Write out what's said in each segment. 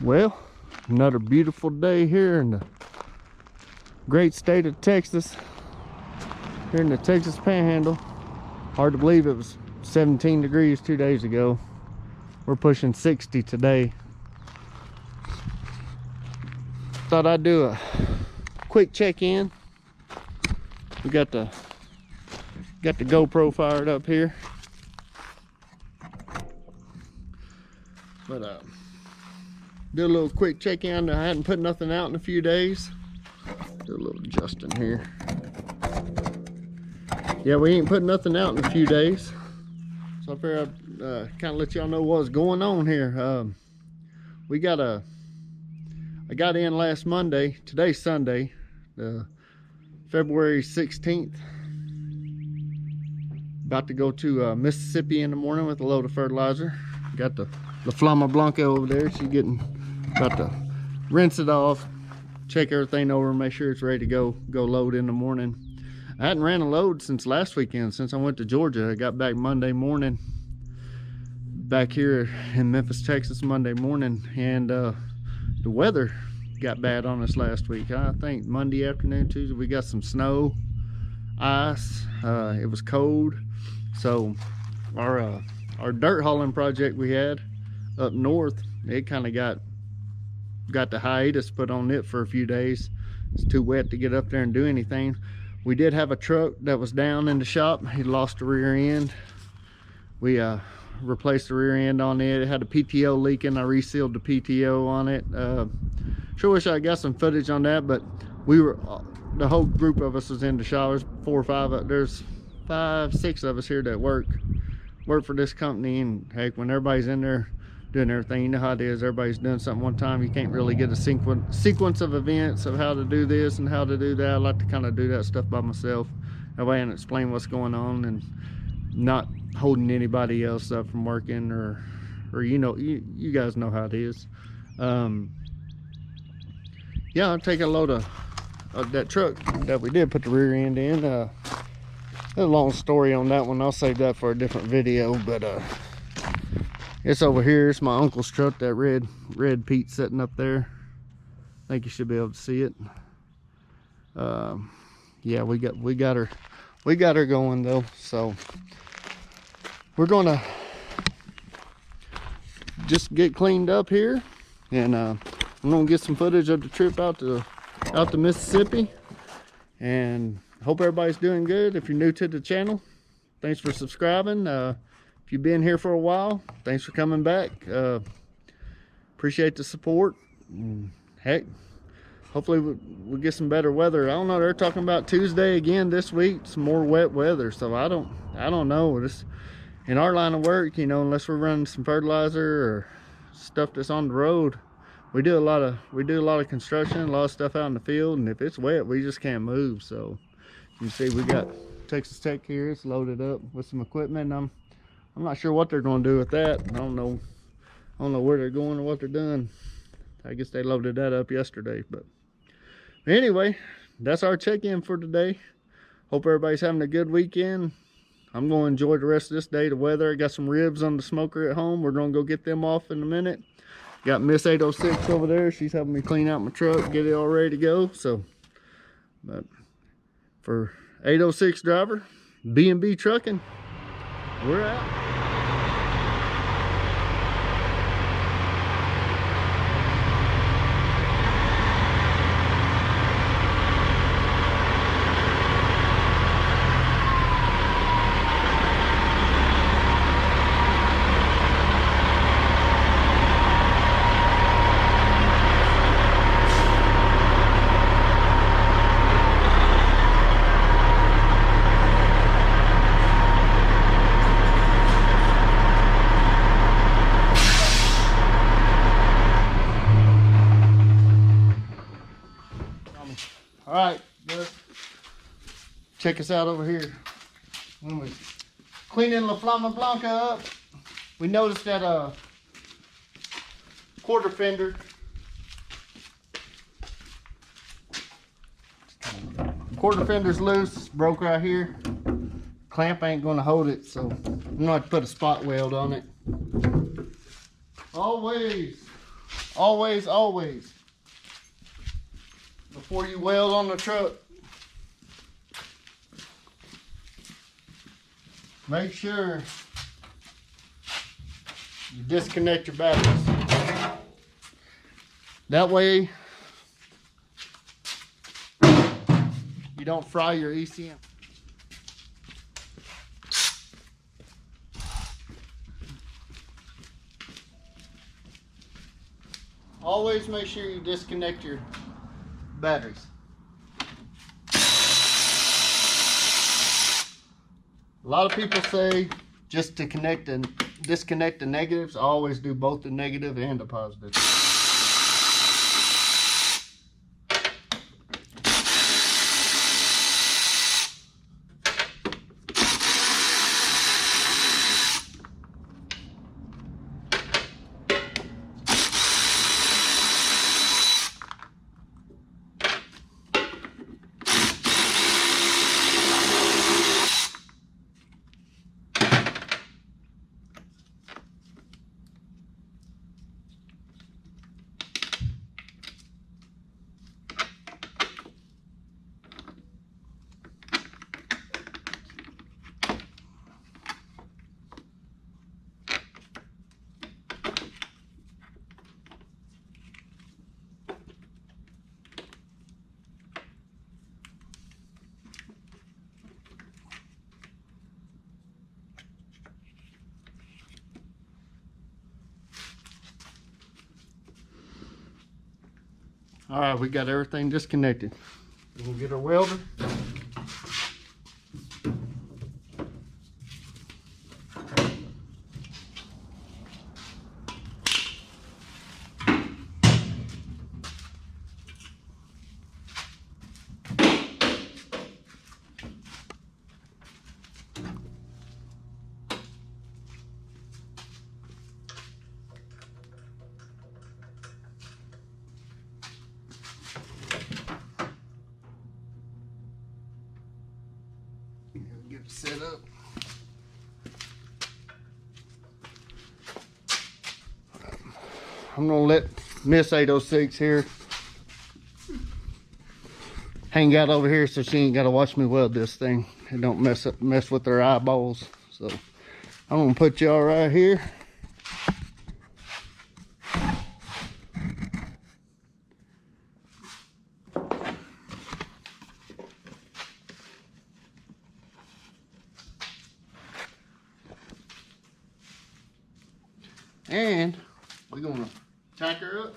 Well, another beautiful day here in the great state of Texas, here in the Texas Panhandle. Hard to believe it was 17 degrees 2 days ago. We're pushing 60 today. Thought I'd do a quick check-in. We got the GoPro fired up here, but do a little quick check-in. I hadn't put nothing out in a few days. Do a little adjusting here. Yeah, we ain't putting nothing out in a few days, so I figured I'd kind of let y'all know what's going on here. I got in last Monday. Today's Sunday, February 16th. About to go to Mississippi in the morning with a load of fertilizer. Got the Flama Blanca over there. She's about to rinse it off, check everything over, make sure it's ready to go load in the morning. I hadn't ran a load since last weekend, since I went to Georgia. I got back Monday morning, back here in Memphis, Texas, Monday morning, and the weather got bad on us last week. I think Monday afternoon, Tuesday, we got some snow, ice. It was cold, so our dirt hauling project we had up north, it kind of got the hiatus put on it for a few days. It's too wet to get up there and do anything. We did have a truck that was down in the shop. He lost the rear end. We replaced the rear end on it. It had a PTO leaking. I resealed the PTO on it. Sure wish I got some footage on that, but the whole group of us was in the showers. 4 or 5, there's 5, 6 of us here that work for this company, and heck, when everybody's in there doing everything, you know how it is. Everybody's doing something one time. You can't really get a sequence of events of how to do this and how to do that. I like to kind of do that stuff by myself. That way I can explain what's going on and not holding anybody else up from working, or you know, you guys know how it is. Yeah, I'll take a load of that truck that we did put the rear end in. A long story on that one. I'll save that for a different video, but it's over here. It's my uncle's truck, that red Pete sitting up there. I think you should be able to see it. Yeah, we got her going though, so we're gonna just get cleaned up here, and I'm gonna get some footage of the trip out to Mississippi, and hope everybody's doing good. If you're new to the channel, thanks for subscribing. If you've been here for a while, thanks for coming back. Appreciate the support. And heck, hopefully we'll get some better weather. I don't know, they're talking about Tuesday again this week, some more wet weather, so I don't know. This, in our line of work, you know, unless we're running some fertilizer or stuff that's on the road, we do a lot of construction, a lot of stuff out in the field, and if it's wet, we just can't move. So you see, we got Texas Tech here. It's loaded up with some equipment. I'm not sure what they're going to do with that. I don't know where they're going or what they're doing. I guess they loaded that up yesterday. But anyway, that's our check-in for today. Hope everybody's having a good weekend. I'm going to enjoy the rest of this day. The weather, I got some ribs on the smoker at home. We're going to go get them off in a minute. Got Miss 806 over there. She's helping me clean out my truck, get it all ready to go. So, but for 806 driver, B&B Trucking, we're out. All right, good. Check us out over here. When we cleaning La Flama Blanca up, we noticed that quarter fender fender's loose, broke right here. Clamp ain't gonna hold it, so I'm gonna have to put a spot weld on it. always, before you weld on the truck, make sure you disconnect your batteries. That way you don't fry your ECM. Always make sure you disconnect your batteries. A lot of people say just to connect and disconnect the negatives. I always do both the negative and the positive. All right, we got everything disconnected. We'll get our welder. Get it set up. I'm gonna let Miss 806 here hang out over here so she ain't gotta watch me weld this thing and don't mess with her eyeballs. So I'm gonna put y'all right here. And we're gonna tack her up.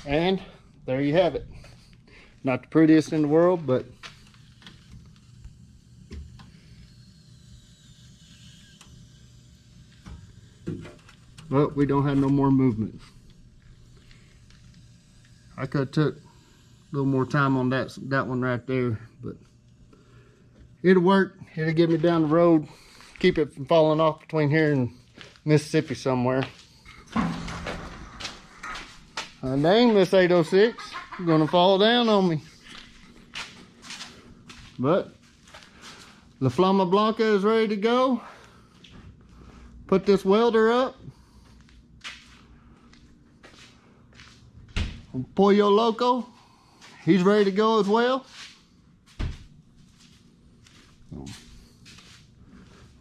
And there you have it. Not the prettiest in the world, but But we don't have no more movement. I could have took a little more time on that one right there, but it'll work. It'll get me down the road, keep it from falling off between here and Mississippi somewhere. Dang, this 806 is gonna fall down on me. But the Flama Blanca is ready to go. Put this welder up. Pollo Loco, he's ready to go as well.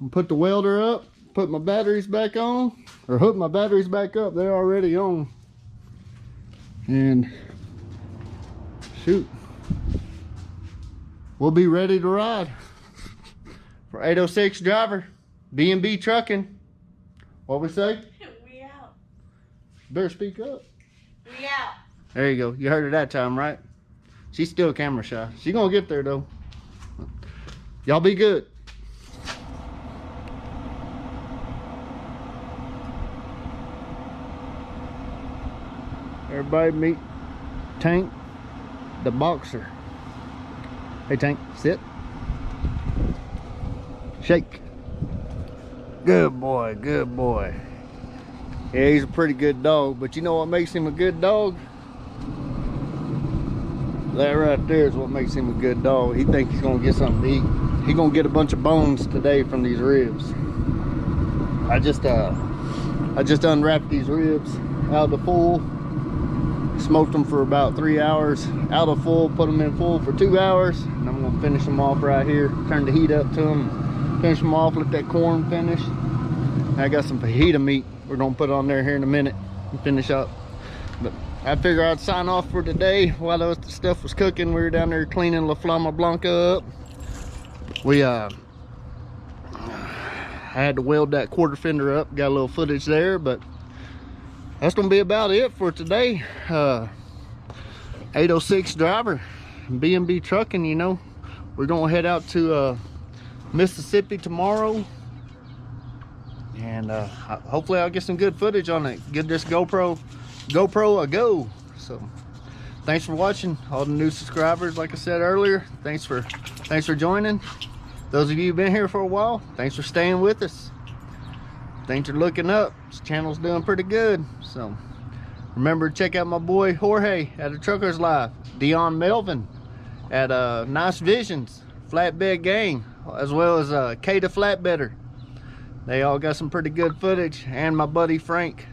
I'll put the welder up, put my batteries back on, or hook my batteries back up. They're already on. And shoot, we'll be ready to ride. For 806 driver, B&B trucking. What we say? We out. Better speak up. We out. There you go. You heard her that time, right? She's still camera shy. She's gonna get there though. Y'all be good. Everybody meet Tank, the boxer. Hey Tank, sit. Shake. Good boy, good boy. Yeah, he's a pretty good dog, but you know what makes him a good dog? That right there is what makes him a good dog. He thinks he's gonna get something to eat. He's gonna get a bunch of bones today from these ribs. I just unwrapped these ribs out of the full, smoked them for about 3 hours out of full, put them in full for 2 hours, and I'm gonna finish them off right here. Turn the heat up to them, finish them off, let that corn finish. I got some fajita meat we're gonna put on there here in a minute and finish up. But I figured I'd sign off for today. While the stuff was cooking, we were down there cleaning La Flama Blanca up. We I had to weld that quarter fender up, got a little footage there, but that's gonna be about it for today. 806 driver, B&B trucking. You know, we're gonna head out to Mississippi tomorrow, and hopefully I'll get some good footage on it. Give this GoPro a go. So thanks for watching, all the new subscribers. Like I said earlier, thanks for joining. Those of you who've been here for a while, thanks for staying with us. Things are looking up. This channel's doing pretty good. So remember to check out my boy Jorge at the Truckers Life, Deon, Melvin at Nice Visions, Flatbed Gang, as well as K the Flatbedder. They all got some pretty good footage. And my buddy Frank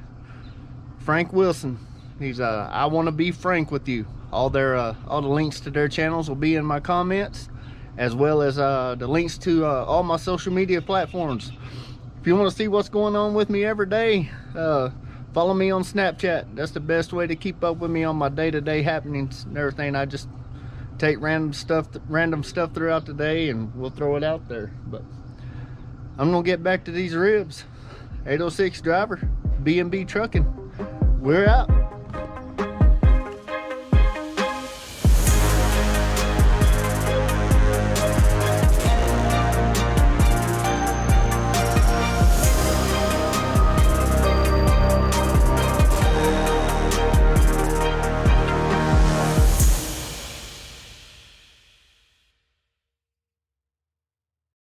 Wilson, he's I Want to Be Frank with You. All the links to their channels will be in my comments, as well as the links to all my social media platforms. If you want to see what's going on with me every day, follow me on Snapchat. That's the best way to keep up with me on my day-to-day happenings and everything. I just take random stuff throughout the day, and we'll throw it out there. But I'm gonna get back to these ribs. 806 driver, B&B trucking. We're out.